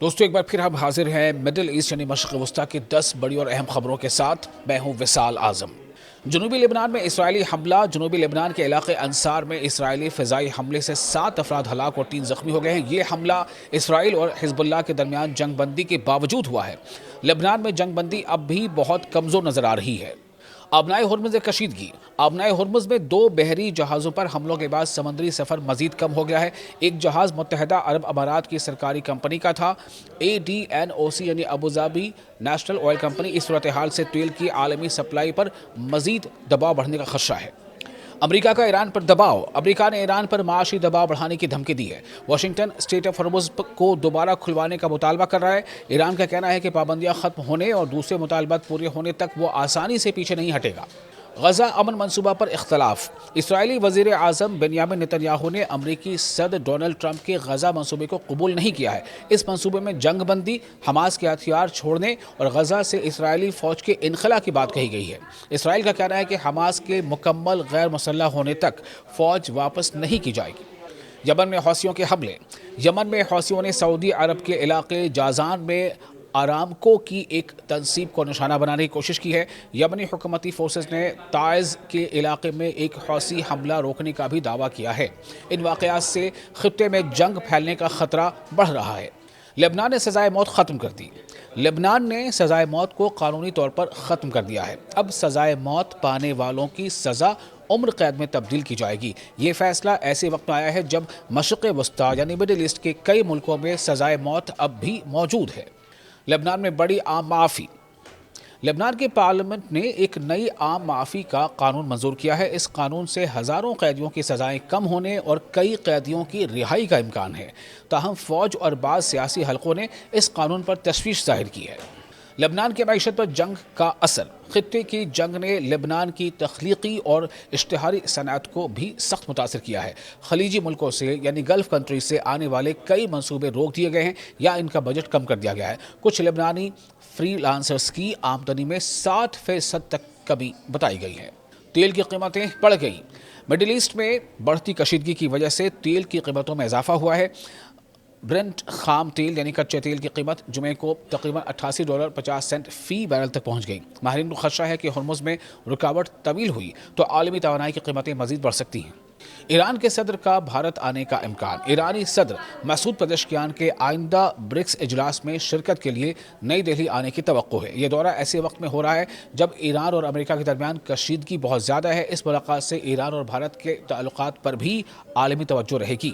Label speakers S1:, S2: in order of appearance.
S1: دوستو ایک بار پھر ہم حاضر ہیں مڈل ایسٹ یعنی مشرق وسطیٰ کی 10 بڑی اور اہم خبروں کے ساتھ۔ میں ہوں وصال اعظم۔ جنوبی لبنان میں اسرائیلی حملہ۔ جنوبی لبنان کے علاقے انصار میں اسرائیلی فضائی حملے سے 7 افراد ہلاک اور 3 زخمی ہو گئے ہیں۔ یہ حملہ اسرائیل اور حزب اللہ کے درمیان جنگ بندی کے باوجود ہوا ہے۔ لبنان میں جنگ بندی اب بھی بہت کمزور نظر آ رہی ہے۔ آبنائے ہرمز کشیدگی۔ آبنائے ہرمز میں 2 بحری جہازوں پر حملوں کے بعد سمندری سفر مزید کم ہو گیا ہے۔ ایک جہاز متحدہ عرب امارات کی سرکاری کمپنی کا تھا، ADNOC یعنی ابوظہبی نیشنل آئل کمپنی۔ اس صورتحال سے تیل کی عالمی سپلائی پر مزید دباؤ بڑھنے کا خدشہ ہے۔ امریکہ کا ایران پر دباؤ۔ امریکہ نے ایران پر معاشی دباؤ بڑھانے کی دھمکی دی ہے۔ واشنگٹن اسٹریٹ آف ہرمز کو دوبارہ کھلوانے کا مطالبہ کر رہا ہے۔ ایران کا کہنا ہے کہ پابندیاں ختم ہونے اور دوسرے مطالبات پورے ہونے تک وہ آسانی سے پیچھے نہیں ہٹے گا۔ غزہ امن منصوبہ پر اختلاف۔ اسرائیلی وزیر اعظم بنیامن نتن یاہو نے امریکی صدر ڈونلڈ ٹرمپ کے غزہ منصوبے کو قبول نہیں کیا ہے۔ اس منصوبے میں جنگ بندی، حماس کے ہتھیار چھوڑنے اور غزہ سے اسرائیلی فوج کے انخلا کی بات کہی گئی ہے۔ اسرائیل کا کہنا ہے کہ حماس کے مکمل غیر مسلح ہونے تک فوج واپس نہیں کی جائے گی۔ یمن میں حوثیوں کے حملے۔ یمن میں حوثیوں نے سعودی عرب کے علاقے جازان میں آرامکو کی ایک تنصیب کو نشانہ بنانے کی کوشش کی ہے۔ یمنی حکومتی فورسز نے تعز کے علاقے میں ایک حوثی حملہ روکنے کا بھی دعویٰ کیا ہے۔ ان واقعات سے خطے میں جنگ پھیلنے کا خطرہ بڑھ رہا ہے۔ لبنان نے سزائے موت ختم کر دی۔ لبنان نے سزائے موت کو قانونی طور پر ختم کر دیا ہے۔ اب سزائے موت پانے والوں کی سزا عمر قید میں تبدیل کی جائے گی۔ یہ فیصلہ ایسے وقت میں آیا ہے جب مشرق وسطیٰ یعنی مڈل ایسٹ کے کئی ملکوں میں سزائے موت اب بھی موجود ہے۔ لبنان میں بڑی عام معافی۔ لبنان کے پارلیمنٹ نے ایک نئی عام معافی کا قانون منظور کیا ہے۔ اس قانون سے ہزاروں قیدیوں کی سزائیں کم ہونے اور کئی قیدیوں کی رہائی کا امکان ہے۔ تاہم فوج اور بعض سیاسی حلقوں نے اس قانون پر تشویش ظاہر کی ہے۔ لبنان کی معیشت پر جنگ کا اثر۔ خطے کی جنگ نے لبنان کی تخلیقی اور اشتہاری صنعت کو بھی سخت متاثر کیا ہے۔ خلیجی ملکوں سے یعنی گلف کنٹریز سے آنے والے کئی منصوبے روک دیے گئے ہیں یا ان کا بجٹ کم کر دیا گیا ہے۔ کچھ لبنانی فری لانسرز کی آمدنی میں 60% تک کمی بتائی گئی ہے۔ تیل کی قیمتیں بڑھ گئیں۔ مڈل ایسٹ میں بڑھتی کشیدگی کی وجہ سے تیل کی قیمتوں میں اضافہ ہوا ہے۔ برنٹ خام تیل یعنی کچے تیل کی قیمت جمعے کو تقریباً $88.50 فی بیرل تک پہنچ گئی۔ ماہرین کو خدشہ ہے کہ ہرمز میں رکاوٹ طویل ہوئی تو عالمی توانائی کی قیمتیں مزید بڑھ سکتی ہیں۔ ایران کے صدر کا بھارت آنے کا امکان۔ ایرانی صدر مسعود پزشکیان کے آئندہ برکس اجلاس میں شرکت کے لیے نئی دہلی آنے کی توقع ہے۔ یہ دورہ ایسے وقت میں ہو رہا ہے جب ایران اور امریکہ کے درمیان کشیدگی بہت زیادہ ہے۔ اس ملاقات سے ایران اور بھارت کے تعلقات پر بھی عالمی توجہ رہے گی۔